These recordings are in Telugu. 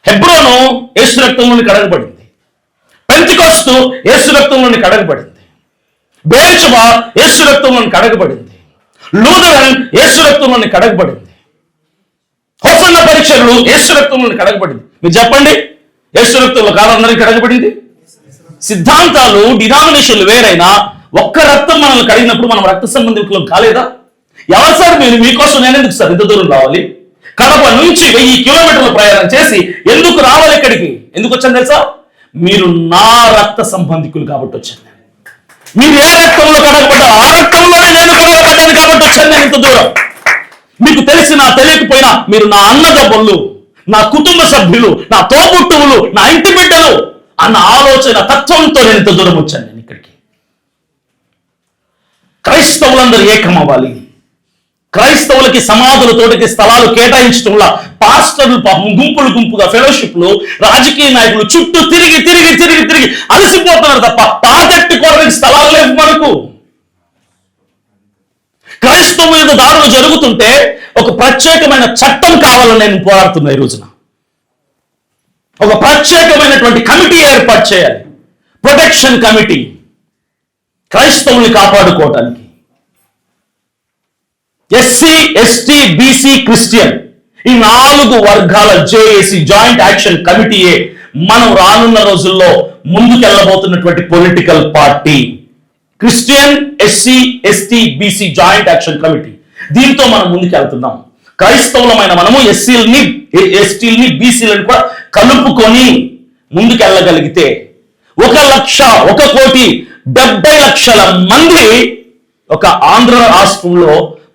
హెబ్రోను యేసు రక్తంలోని కడగబడింది. పెంతెకోస్తు యేసు రక్తంలోని కడగబడింది. బేర్షెబా యేసు రక్తంలోని కడగబడింది. లూథరన్ యేసు రక్తంలోని కడగబడింది. హోసన్న పరీక్షలు యేసు రక్తంలోని కడగబడింది. మీరు చెప్పండి, యేసు రక్తంలో కాలందరికీ కడగబడింది. సిద్ధాంతాలు డినామినేషన్లు వేరైనా ఒక్క రక్తం మనల్ని కడిగినప్పుడు మనం రక్త సంబంధికులు కాలేదా? ఎవరు సార్ మీరు? మీకోసం నేను ఎందుకు సార్ ఇంత దూరం రావాలి? కడప నుంచి 1000 కిలోమీటర్ల ప్రయాణం చేసి ఎందుకు రావాలి ఇక్కడికి? ఎందుకు వచ్చాను తెలుసా? మీరు నా రక్త సంబంధికులు కాబట్టి వచ్చాను. మీరు ఏ రక్తంలో కడగబడ్డారు ఆ రక్తంలోనే నేను కడగబడ్డాను కాబట్టి వచ్చాను నేను ఇంత దూరం. మీకు తెలిసినా తెలియకపోయినా మీరు నా అన్నదమ్ములు, నా కుటుంబ సభ్యులు, నా తోబుట్టువులు, నా ఇంటి బిడ్డలు అన్న ఆలోచన తత్వంతో నేను ఇంత దూరం వచ్చాను నేను ఇక్కడికి. క్రైస్తవులందరూ ఏకమవ్వాలి. క్రైస్తవులకి సమాధులతోటికి స్థలాలు కేటాయించడంలో పాస్టర్లు గుంపులు గుంపుగా ఫెలోషిప్లు, రాజకీయ నాయకులు చుట్టూ తిరిగి తిరిగి తిరిగి తిరిగి అలసిపోతున్నారు తప్ప పాతెట్టుకోవడానికి స్థలాలు లేవు మనకు. క్రైస్తవుల దాడులు జరుగుతుంటే ఒక ప్రత్యేకమైన చట్టం కావాలని నేను పోరాడుతున్నా ఈ రోజున. ఒక ప్రత్యేకమైనటువంటి కమిటీ ఏర్పాటు చేయాలి, ప్రొటెక్షన్ కమిటీ, క్రైస్తవుల్ని కాపాడుకోవటానికి. ఎస్సీ, ఎస్టీ, బీసీ, క్రిస్టియన్ ఈ 4 వర్గాల జేఏసీ జాయింట్ యాక్షన్ కమిటీయే మనం రానున్న రోజుల్లో ముందుకెళ్ళబోతున్నటువంటి political party. Christian, SC, ST, BC joint action committee. దీంతో మనం ముందుకెళ్తున్నాం. క్రైస్తవులమైన మనము ఎస్సీలని, ఎస్టీలని, బీసీలను కూడా కలుపుకొని ముందుకెళ్ళగలిగితే 1,70,00,000 మంది ఒక ఆంధ్ర రాష్ట్రంలో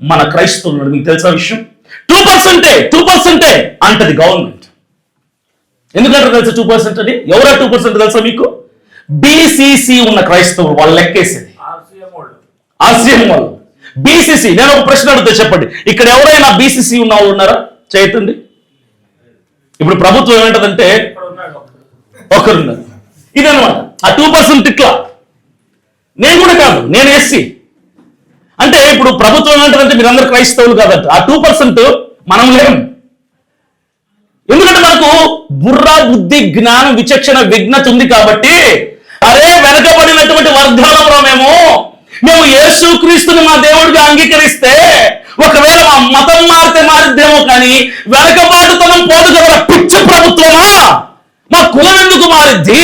మన క్రైస్తవులు. మీకు తెలుసా విషయం? 2% అంటది గవర్నమెంట్. ఎందుకంటే తెలుసా 2% అని? ఎవరా 2% తెలుసా మీకు? బీసీసీ ఉన్న క్రైస్తవులు వాళ్ళు లెక్కేసేది. ఆర్సీఎం వాళ్ళు బీసీసీ. నేను ఒక ప్రశ్న అడుగుతా, చెప్పండి, ఇక్కడ ఎవరైనా బీసీసీ ఉన్న వాళ్ళు ఉన్నారా? చేయతండి. ఇప్పుడు ప్రభుత్వం ఏమంటదంటే ఒకరున్నారు. ఇదనమాట ఆ 2% ఇట్లా. నేను కూడా కాదు, నేను ఎస్సీ. అంటే ఇప్పుడు ప్రభుత్వం ఏమంటదంటే మీరందరూ క్రైస్తవులు కాదంట. ఆ 2% మనం లేము. ఎందుకంటే మనకు బుర్ర, బుద్ధి, జ్ఞానం, విచక్షణ, విజ్ఞత ఉంది కాబట్టి అరే వెనకబడినటువంటి వర్గాలలో మేము యేసుక్రీస్తుని మా దేవుడిగా అంగీకరిస్తే ఒకవేళ మా మతం మారితే మారిద్దేమో కానీ వెనకబాటుతనం పోదు కదా. పిచ్చి ప్రభుత్వమా? మా కులం ఎందుకు మారిద్ది?